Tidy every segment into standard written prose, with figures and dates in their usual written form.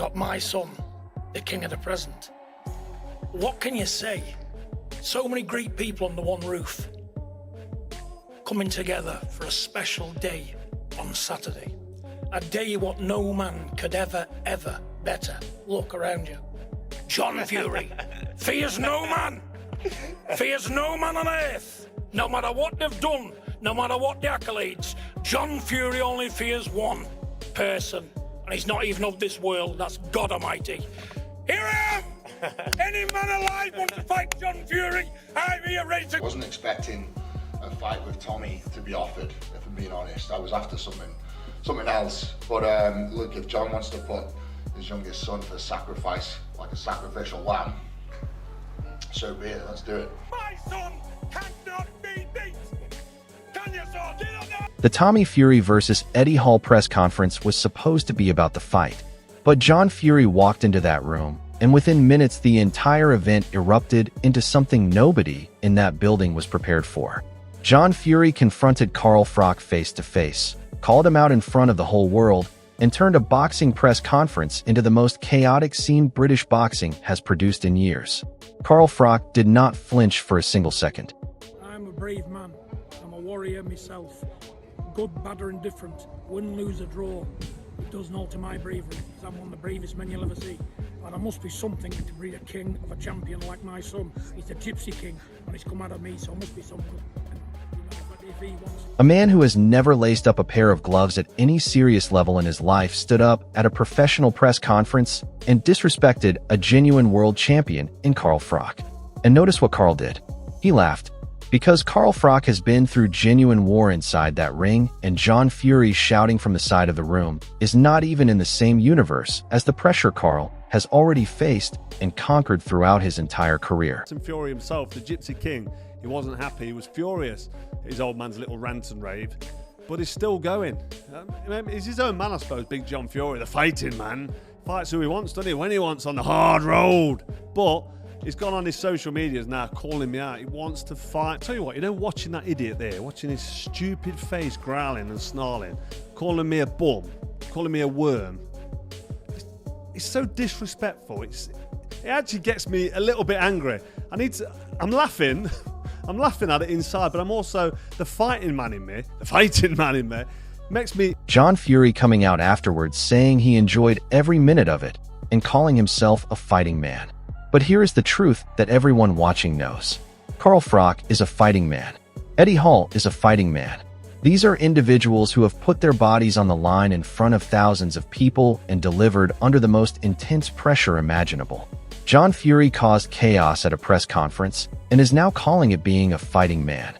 got my son, the king of the present. What can you say? So many great people under one roof, coming together for a special day on Saturday. A day what no man could ever better. Look around you. John Fury fears no man. Fears no man on earth. No matter what they've done, no matter what the accolades, John Fury only fears one person. And he's not even of this world, that's God Almighty. Here I am! Any man alive wants to fight John Fury? I'm here ready to... I wasn't expecting a fight with Tommy to be offered, if I'm being honest. I was after something else. But look, if John wants to put his youngest son for sacrifice, like a sacrificial lamb, so be it, let's do it. My son cannot be beat! Can you, son? Get on there! The Tommy Fury versus Eddie Hall press conference was supposed to be about the fight. But John Fury walked into that room, and within minutes the entire event erupted into something nobody in that building was prepared for. John Fury confronted Carl Froch face to face, called him out in front of the whole world, and turned a boxing press conference into the most chaotic scene British boxing has produced in years. Carl Froch did not flinch for a single second. I'm a brave man. I'm a warrior myself. Good, bad or indifferent. Win, lose or draw. It doesn't alter my bravery, because I'm one of the bravest men you'll ever see. And there must be something to breed a king of a champion like my son. He's the Gypsy King, and he's come out of me, so it must be something. A man who has never laced up a pair of gloves at any serious level in his life stood up at a professional press conference and disrespected a genuine world champion in Carl Froch. And notice what Carl did. He laughed. Because Carl Froch has been through genuine war inside that ring, and John Fury shouting from the side of the room is not even in the same universe as the pressure Carl has already faced and conquered throughout his entire career. Fury himself, the Gypsy King, he wasn't happy, he was furious. His old man's little rant and rave, but he's still going. He's his own man, I suppose, Big John Fury, the fighting man. Fights who he wants, doesn't he? When he wants, on the hard road. But he's gone on his social medias now, calling me out. He wants to fight. Tell you what, watching that idiot there, watching his stupid face growling and snarling, calling me a bum, calling me a worm. It's so disrespectful. It actually gets me a little bit angry. I'm laughing. I'm laughing at it inside, but I'm also the fighting man in me, makes me... John Fury coming out afterwards saying he enjoyed every minute of it and calling himself a fighting man. But here is the truth that everyone watching knows. Carl Froch is a fighting man. Eddie Hall is a fighting man. These are individuals who have put their bodies on the line in front of thousands of people and delivered under the most intense pressure imaginable. John Fury caused chaos at a press conference and is now calling it being a fighting man.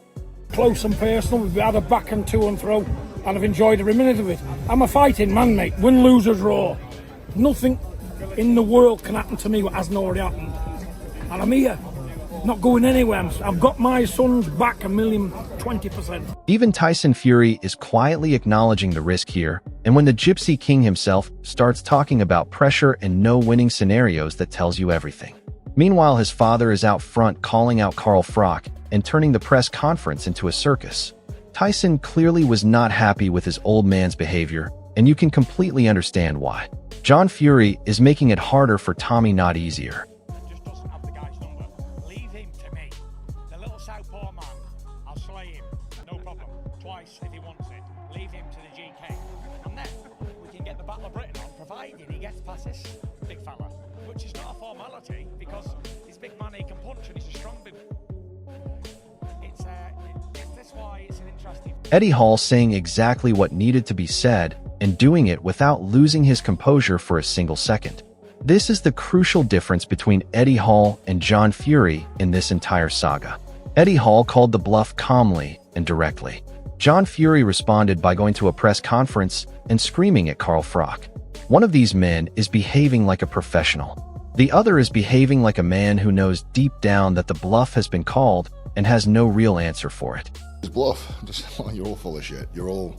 Close and personal, we've had a back and to and fro, and I've enjoyed every minute of it. I'm a fighting man, mate. Win, lose or draw. Nothing in the world can happen to me what hasn't already happened. And I'm here, not going anywhere. I've got my son's back 1,020%. Even Tyson Fury is quietly acknowledging the risk here, and when the Gypsy King himself starts talking about pressure and no winning scenarios, that tells you everything. Meanwhile, his father is out front calling out Carl Froch and turning the press conference into a circus. Tyson clearly was not happy with his old man's behavior, and you can completely understand why. John Fury is making it harder for Tommy, not easier. Just doesn't have the guy's number. Leave him to me. The little southpaw man, I'll slay him. No problem. Twice if he wants it. Leave him to the GK. And then we can get the Battle of Britain on, provided he gets past this big fella, which is not a formality because he's big man, he can punch and he's a strong big... That's why it's an interesting... Eddie Hall saying exactly what needed to be said and doing it without losing his composure for a single second. This is the crucial difference between Eddie Hall and John Fury in this entire saga. Eddie Hall called the bluff calmly and directly. John Fury responded by going to a press conference and screaming at Carl Froch. One of these men is behaving like a professional. The other is behaving like a man who knows deep down that the bluff has been called and has no real answer for it. It's bluff. Just, you're all full of shit. You'll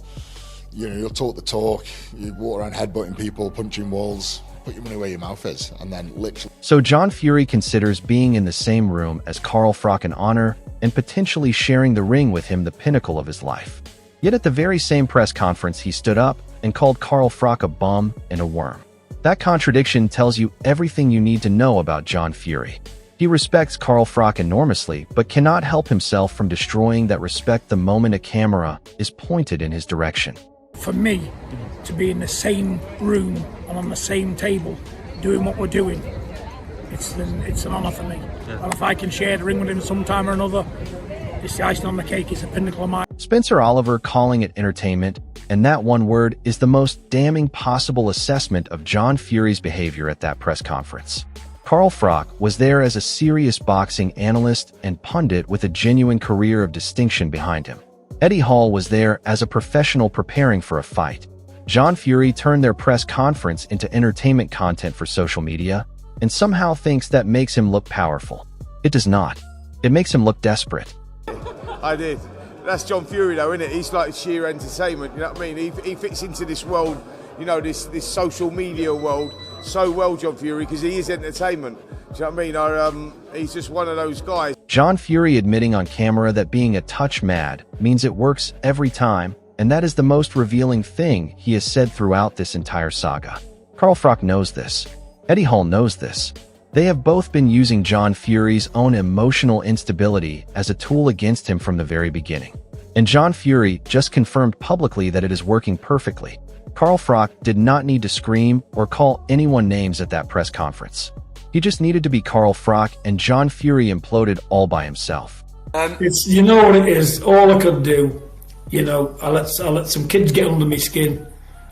talk the talk, you walk around headbutting people, punching walls, put your money where your mouth is, and then literally... So John Fury considers being in the same room as Carl Froch an honor and potentially sharing the ring with him the pinnacle of his life. Yet at the very same press conference he stood up and called Carl Froch a bum and a worm. That contradiction tells you everything you need to know about John Fury. He respects Carl Froch enormously, but cannot help himself from destroying that respect the moment a camera is pointed in his direction. For me, to be in the same room and on the same table, doing what we're doing, it's an honour for me. Yeah. And if I can share the ring with him sometime or another, it's the icing on the cake. It's the pinnacle of my... Spencer Oliver calling it entertainment, and that one word is the most damning possible assessment of John Fury's behavior at that press conference. Carl Froch was there as a serious boxing analyst and pundit with a genuine career of distinction behind him. Eddie Hall was there as a professional preparing for a fight. John Fury turned their press conference into entertainment content for social media, and somehow thinks that makes him look powerful. It does not. It makes him look desperate. I did. That's John Fury though, isn't it? He's like sheer entertainment, you know what I mean? He fits into this world, you know, this social media world so well, John Fury, because he is entertainment. Do you know what I mean? He's just one of those guys. John Fury admitting on camera that being a touch mad means it works every time, and that is the most revealing thing he has said throughout this entire saga. Carl Froch knows this. Eddie Hall knows this. They have both been using John Fury's own emotional instability as a tool against him from the very beginning. And John Fury just confirmed publicly that it is working perfectly. Carl Froch did not need to scream or call anyone names at that press conference. He just needed to be Carl Froch, and John Fury imploded all by himself. It's, you know what it is, all I could do, you know, I let some kids get under my skin.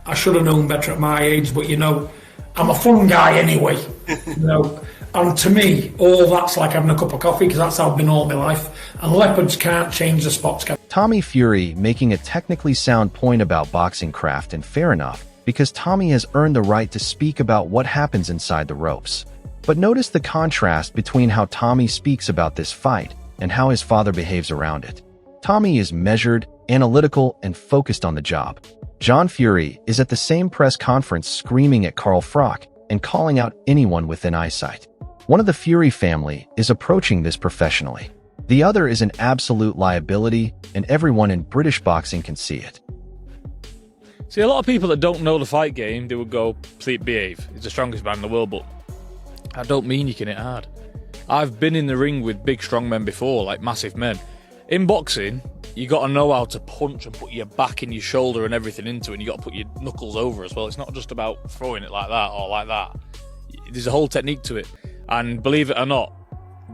I should have known better at my age, but you know, I'm a fun guy anyway, you know. And to me, all that's like having a cup of coffee, because that's how I've been all my life. And leopards can't change the spots. Tommy Fury making a technically sound point about boxing craft, and fair enough, because Tommy has earned the right to speak about what happens inside the ropes. But notice the contrast between how Tommy speaks about this fight and how his father behaves around it. Tommy is measured, analytical, and focused on the job. John Fury is at the same press conference screaming at Carl Froch and calling out anyone within eyesight. One of the Fury family is approaching this professionally. The other is an absolute liability, and everyone in British boxing can see it. See, a lot of people that don't know the fight game, they would go, please behave. He's the strongest man in the world, but I don't mean you can hit hard. I've been in the ring with big strong men before, like massive men. In boxing, you got to know how to punch and put your back and your shoulder and everything into it, and you got to put your knuckles over as well. It's not just about throwing it like that or like that. There's a whole technique to it. And believe it or not,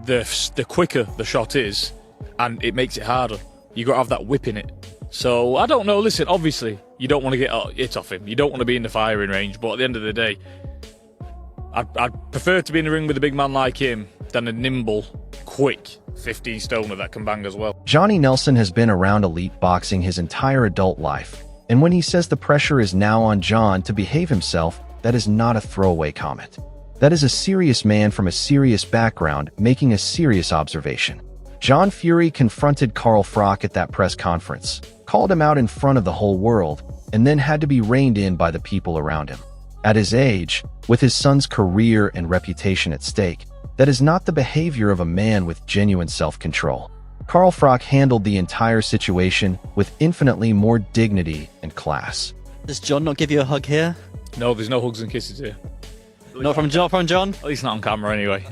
the quicker the shot is, and it makes it harder. You got to have that whip in it. So I don't know. Listen, obviously you don't want to get hit off him. You don't want to be in the firing range. But at the end of the day, I'd prefer to be in the ring with a big man like him than a nimble, quick 15-stoner that can bang as well. Johnny Nelson has been around elite boxing his entire adult life, and when he says the pressure is now on John to behave himself, that is not a throwaway comment. That is a serious man from a serious background making a serious observation. John Fury confronted Carl Froch at that press conference, called him out in front of the whole world, and then had to be reined in by the people around him. At his age, with his son's career and reputation at stake, that is not the behavior of a man with genuine self-control. Carl Froch handled the entire situation with infinitely more dignity and class. Does John not give you a hug here? No, there's no hugs and kisses here. Not from John? At least not on camera anyway.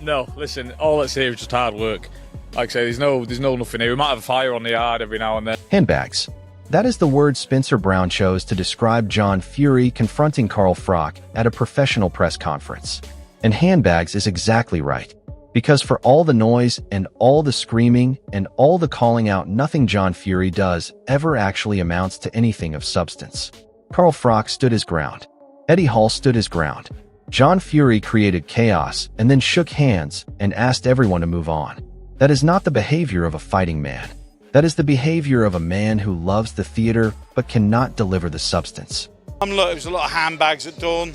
No, listen, all that's here is just hard work. Like I say, there's no nothing here. We might have a fire on the yard every now and then. Handbags. That is the word Spencer Brown chose to describe John Fury confronting Carl Froch at a professional press conference. And handbags is exactly right. Because for all the noise and all the screaming and all the calling out, nothing John Fury does ever actually amounts to anything of substance. Carl Froch stood his ground. Eddie Hall stood his ground. John Fury created chaos and then shook hands and asked everyone to move on. That is not the behavior of a fighting man. That is the behavior of a man who loves the theater but cannot deliver the substance. Look, it was a lot of handbags at dawn.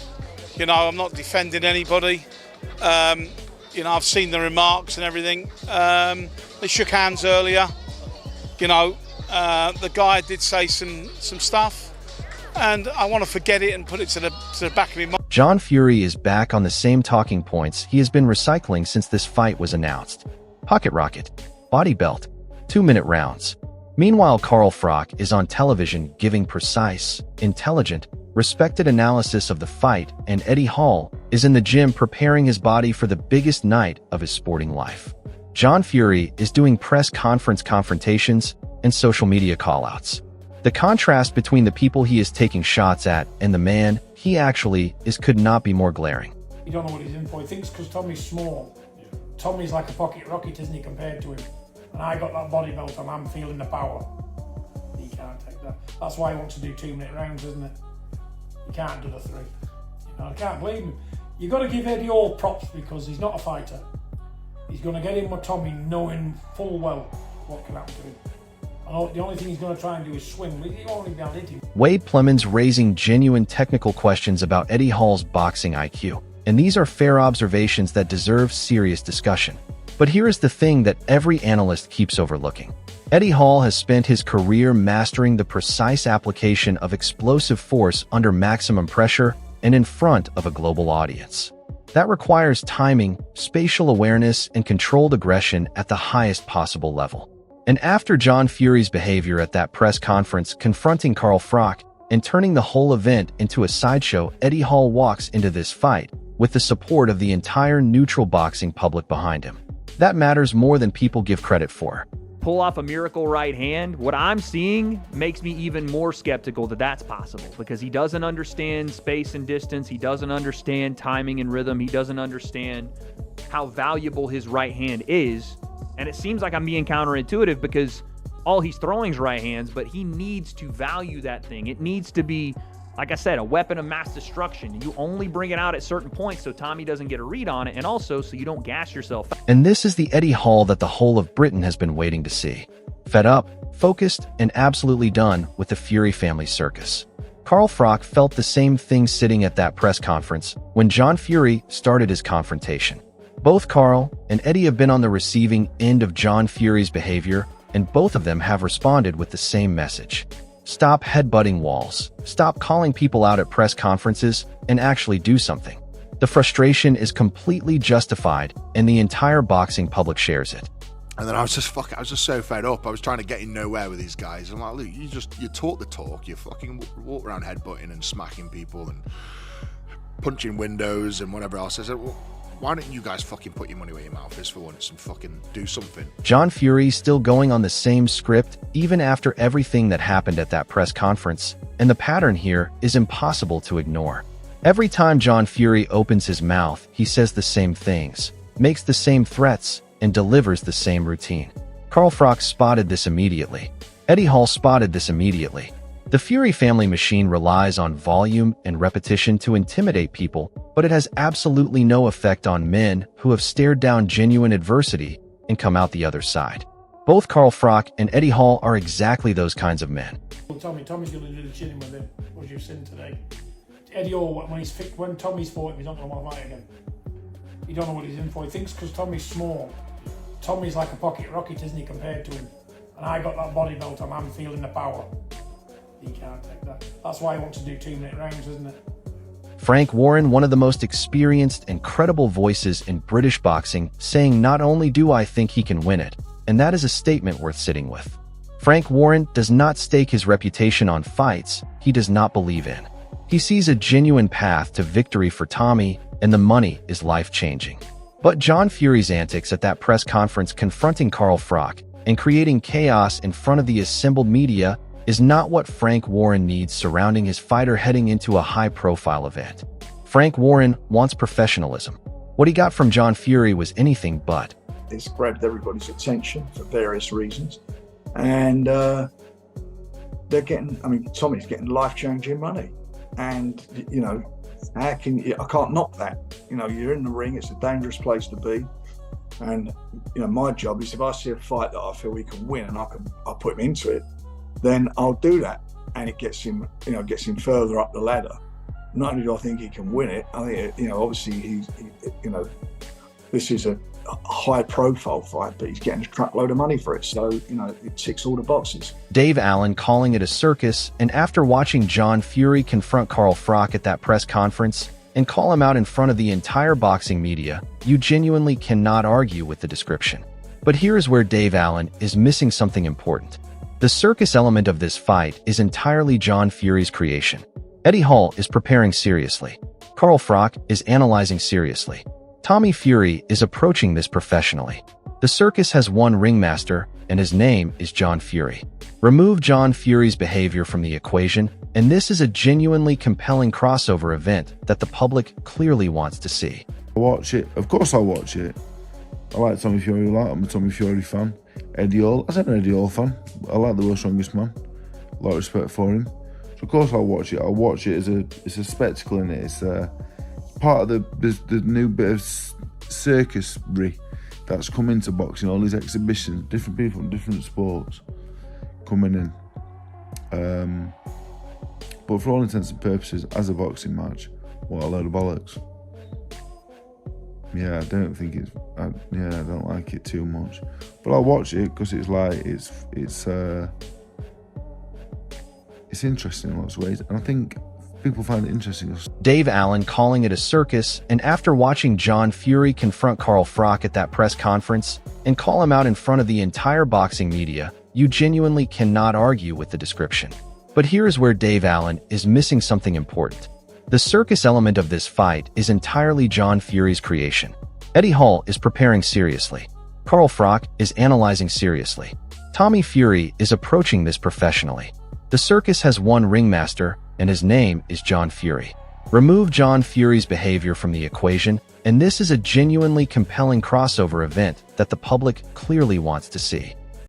You know, I'm not defending anybody. You know, I've seen the remarks and everything. They shook hands earlier. You know, the guy did say some stuff, and I want to forget it and put it to the back of my mind. John Fury is back on the same talking points he has been recycling since this fight was announced. Pocket rocket, body belt, 2-minute rounds. Meanwhile, Carl Froch is on television giving precise, intelligent, respected analysis of the fight, and Eddie Hall is in the gym preparing his body for the biggest night of his sporting life. John Fury is doing press conference confrontations and social media callouts. The contrast between the people he is taking shots at and the man he actually is could not be more glaring. You don't know what he's in for. He thinks because Tommy's small. Tommy's like a pocket rocket, isn't he, compared to him? And I got that body belt and I'm feeling the power. He can't take that. That's why he wants to do 2-minute rounds, isn't it? He can't do the 3. I can't blame him. You've got to give Eddie all props because he's not a fighter. He's going to get in with Tommy knowing full well what can happen to him. And the only thing he's going to try and do is swing. He won't even be able to hit him. Wade Plemons raising genuine technical questions about Eddie Hall's boxing IQ. And these are fair observations that deserve serious discussion. But here is the thing that every analyst keeps overlooking. Eddie Hall has spent his career mastering the precise application of explosive force under maximum pressure and in front of a global audience. That requires timing, spatial awareness, and controlled aggression at the highest possible level. And after John Fury's behavior at that press conference confronting Carl Froch and turning the whole event into a sideshow, Eddie Hall walks into this fight with the support of the entire neutral boxing public behind him. That matters more than people give credit for. Pull off a miracle right hand. What I'm seeing makes me even more skeptical that that's possible because he doesn't understand space and distance. He doesn't understand timing and rhythm. He doesn't understand how valuable his right hand is. And it seems like I'm being counterintuitive because all he's throwing is right hands, but he needs to value that thing. It needs to be, like I said, a weapon of mass destruction. You only bring it out at certain points so Tommy doesn't get a read on it, and also so you don't gas yourself. And this is the Eddie Hall that the whole of Britain has been waiting to see. Fed up, focused, and absolutely done with the Fury family circus. Carl Froch felt the same thing sitting at that press conference when John Fury started his confrontation. Both Carl and Eddie have been on the receiving end of John Fury's behavior, and both of them have responded with the same message. Stop headbutting walls, stop calling people out at press conferences, and actually do something. The frustration is completely justified, and the entire boxing public shares it. And then I was just so fed up. I was trying to get in nowhere with these guys. I'm like, look, you talk the talk, you fucking walk around headbutting and smacking people and punching windows and whatever else. I said, well, why don't you guys fucking put your money where your mouth is for once and fucking do something? John Fury still going on the same script even after everything that happened at that press conference, and the pattern here is impossible to ignore. Every time John Fury opens his mouth, he says the same things, makes the same threats, and delivers the same routine. Carl Froch spotted this immediately. Eddie Hall spotted this immediately. The Fury family machine relies on volume and repetition to intimidate people, but it has absolutely no effect on men who have stared down genuine adversity and come out the other side. Both Carl Froch and Eddie Hall are exactly those kinds of men. Tommy's going to do the chinning with him, as you've seen today. Eddie Hall, when Tommy's fought him, he's not going to want to fight again. You don't know what he's in for. He thinks because Tommy's small. Tommy's like a pocket rocket, isn't he, compared to him? And I got that body belt and I'm feeling the power. He can't take that. That's why he wants to do 2-minute rounds, isn't it? Frank Warren, one of the most experienced and credible voices in British boxing, saying not only do I think he can win it, and that is a statement worth sitting with. Frank Warren does not stake his reputation on fights he does not believe in. He sees a genuine path to victory for Tommy, and the money is life-changing. But John Fury's antics at that press conference confronting Carl Froch and creating chaos in front of the assembled media is not what Frank Warren needs surrounding his fighter heading into a high-profile event. Frank Warren wants professionalism. What he got from John Fury was anything but. It's grabbed everybody's attention for various reasons. And they're getting, Tommy's getting life-changing money. And, I can't knock that. You're in the ring, it's a dangerous place to be. And, my job is if I see a fight that I feel he can win and I'll put him into it, then I'll do that. And it gets him, gets him further up the ladder. Not only do I think he can win it, I think, obviously this is a high-profile fight, but he's getting a truckload of money for it. So, it ticks all the boxes. Dave Allen calling it a circus, and after watching John Fury confront Carl Froch at that press conference and call him out in front of the entire boxing media, you genuinely cannot argue with the description. But here is where Dave Allen is missing something important. The circus element of this fight is entirely John Fury's creation. Eddie Hall is preparing seriously. Carl Froch is analyzing seriously. Tommy Fury is approaching this professionally. The circus has one ringmaster, and his name is John Fury. Remove John Fury's behavior from the equation, and this is a genuinely compelling crossover event that the public clearly wants to see. I watch it. Of course I'll watch it. I like Tommy Fury a lot. I'm a Tommy Fury fan. Eddie Hall. I'm an Eddie Hall fan. I like the World's Strongest Man. A lot of respect for him. So of course I'll watch it. I'll watch it as it's a spectacle in it. It's part of the new bit of circusry that's come into boxing. All these exhibitions, different people from different sports coming in. But for all intents and purposes, as a boxing match, what a load of bollocks. Yeah, I don't think it's. I don't like it too much, but I'll watch it because it's like it's interesting in lots of ways, and I think people find it interesting. Dave Allen calling it a circus, and after watching John Fury confront Carl Froch at that press conference and call him out in front of the entire boxing media, you genuinely cannot argue with the description. But here's where Dave Allen is missing something important. The circus element of this fight is entirely John Fury's creation. Eddie Hall is preparing seriously. Carl Froch is analyzing seriously. Tommy Fury is approaching this professionally. The circus has one ringmaster, and his name is John Fury. Remove John Fury's behavior from the equation, and this is a genuinely compelling crossover event that the public clearly wants to see.